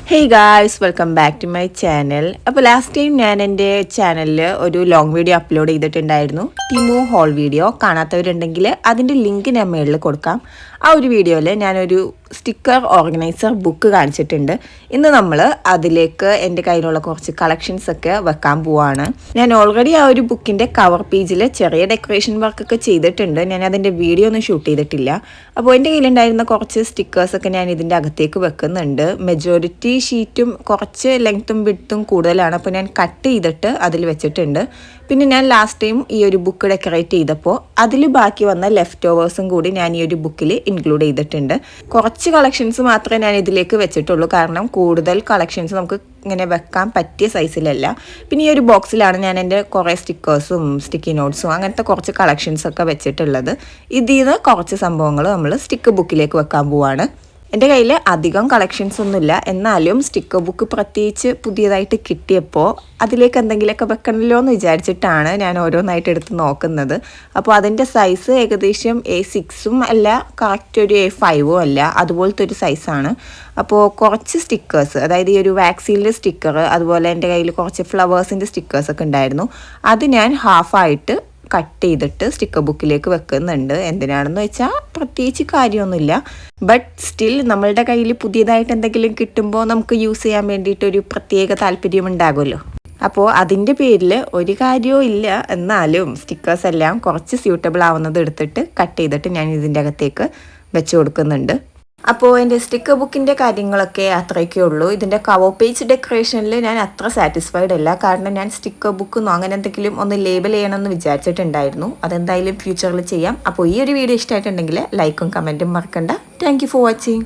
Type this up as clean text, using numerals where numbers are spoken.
Hey guys, welcome back to my channel. അപ്പോൾ last time ഞാൻ എൻ്റെ ചാനലിൽ ഒരു ലോങ് വീഡിയോ അപ്ലോഡ് ചെയ്തിട്ടുണ്ടായിരുന്നു. ടിമു ഹോൾ വീഡിയോ കാണാത്തവരുണ്ടെങ്കിൽ അതിൻ്റെ ലിങ്ക് ഞാൻ മേളിൽ കൊടുക്കാം. ആ ഒരു വീഡിയോയിൽ ഞാനൊരു സ്റ്റിക്കർ ഓർഗനൈസർ ബുക്ക് കാണിച്ചിട്ടുണ്ട്. ഇന്ന് നമ്മൾ അതിലേക്ക് എൻ്റെ കയ്യിലുള്ള കുറച്ച് കളക്ഷൻസ് ഒക്കെ വെക്കാൻ പോവാണ്. ഞാൻ ഓൾറെഡി ആ ഒരു ബുക്കിൻ്റെ കവർ പേജിൽ ചെറിയ ഡെക്കറേഷൻ വർക്കൊക്കെ ചെയ്തിട്ടുണ്ട്. ഞാൻ അതിൻ്റെ വീഡിയോ ഒന്നും ഷൂട്ട് ചെയ്തിട്ടില്ല. അപ്പോൾ എൻ്റെ കയ്യിലുണ്ടായിരുന്ന കുറച്ച് സ്റ്റിക്കേഴ്സൊക്കെ ഞാൻ ഇതിൻ്റെ അകത്തേക്ക് വെക്കുന്നുണ്ട്. മെജോറിറ്റി ഷീറ്റും കുറച്ച് ലെങ്ത്തും വിഡ്ത്തും കൂടുതലാണ്. അപ്പോൾ ഞാൻ കട്ട് ചെയ്തിട്ട് അതിൽ വെച്ചിട്ടുണ്ട്. പിന്നെ ഞാൻ ലാസ്റ്റ് ടൈം ഈ ഒരു ബുക്ക് ഡെക്കറേറ്റ് ചെയ്തപ്പോൾ അതിൽ ബാക്കി വന്ന ലെഫ്റ്റ് ഓവേഴ്സും കൂടി ഞാൻ ഈ ഒരു ബുക്കിൽ ഇൻക്ലൂഡ് ചെയ്തിട്ടുണ്ട്. കുറച്ച് കളക്ഷൻസ് മാത്രമേ ഞാൻ ഇതിലേക്ക് വെച്ചിട്ടുള്ളൂ, കാരണം കൂടുതൽ കളക്ഷൻസ് നമുക്ക് ഇങ്ങനെ വെക്കാൻ പറ്റിയ സൈസിലല്ല. പിന്നെ ഈ ഒരു ബോക്സിലാണ് ഞാൻ എൻ്റെ കുറേ സ്റ്റിക്കേഴ്സും സ്റ്റിക്കി നോട്ട്സും അങ്ങനത്തെ കുറച്ച് കളക്ഷൻസൊക്കെ വെച്ചിട്ടുള്ളത്. ഇതിൽ നിന്ന് കുറച്ച് സംഭവങ്ങൾ നമ്മൾ സ്റ്റിക്ക് ബുക്കിലേക്ക് വെക്കാൻ പോവാണ്. എൻ്റെ കയ്യിൽ അധികം കളക്ഷൻസ് ഒന്നുമില്ല, എന്നാലും സ്റ്റിക്കർ ബുക്ക് പ്രത്യേകിച്ച് പുതിയതായിട്ട് കിട്ടിയപ്പോൾ അതിലേക്ക് എന്തെങ്കിലുമൊക്കെ വെക്കണമല്ലോ എന്ന് വിചാരിച്ചിട്ടാണ് ഞാൻ ഓരോന്നായിട്ട് എടുത്ത് നോക്കുന്നത്. അപ്പോൾ അതിൻ്റെ സൈസ് ഏകദേശം A6ഉം അല്ല, കറക്റ്റ് ഒരു A5ഉം അല്ല, അതുപോലത്തെ ഒരു സൈസാണ്. അപ്പോൾ കുറച്ച് സ്റ്റിക്കേഴ്സ്, അതായത് ഈ ഒരു വാക്സിലിൻ്റെ സ്റ്റിക്കർ, അതുപോലെ എൻ്റെ കയ്യിൽ കുറച്ച് ഫ്ലവേഴ്സിൻ്റെ സ്റ്റിക്കേഴ്സൊക്കെ ഉണ്ടായിരുന്നു. അത് ഞാൻ ഹാഫായിട്ട് കട്ട് ചെയ്തിട്ട് സ്റ്റിക്കർ ബുക്കിലേക്ക് വെക്കുന്നുണ്ട്. എന്തിനാണെന്ന് വെച്ചാൽ പ്രത്യേകിച്ച് കാര്യമൊന്നുമില്ല, ബട്ട് സ്റ്റിൽ നമ്മളുടെ കയ്യിൽ പുതിയതായിട്ട് എന്തെങ്കിലും കിട്ടുമ്പോൾ നമുക്ക് യൂസ് ചെയ്യാൻ വേണ്ടിയിട്ടൊരു പ്രത്യേക താല്പര്യം ഉണ്ടാകുമല്ലോ. അപ്പോൾ അതിൻ്റെ പേരിൽ ഒരു കാര്യവും ഇല്ല, എന്നാലും സ്റ്റിക്കേഴ്സ് എല്ലാം കുറച്ച് സ്യൂട്ടബിൾ ആവുന്നത് എടുത്തിട്ട് കട്ട് ചെയ്തിട്ട് ഞാൻ ഇതിൻ്റെ അകത്തേക്ക് വെച്ച് കൊടുക്കുന്നുണ്ട്. അപ്പോൾ എൻ്റെ സ്റ്റിക്കർ ബുക്കിൻ്റെ കാര്യങ്ങളൊക്കെ അത്രയൊക്കെ ഉള്ളൂ. ഇതിൻ്റെ കവർ പേജ് ഡെക്കറേഷനിൽ ഞാൻ അത്ര സാറ്റിസ്ഫൈഡ് അല്ല, കാരണം ഞാൻ സ്റ്റിക്കർ ബുക്കെന്നോ അങ്ങനെ എന്തെങ്കിലും ഒന്ന് ലേബൽ ചെയ്യണമെന്ന് വിചാരിച്ചിട്ടുണ്ടായിരുന്നു. അതെന്തായാലും ഫ്യൂച്ചറിൽ ചെയ്യാം. അപ്പോൾ ഈ ഒരു വീഡിയോ ഇഷ്ടമായിട്ടുണ്ടെങ്കിൽ ലൈക്കും കമൻറ്റും മറക്കണ്ട. Thank you for watching.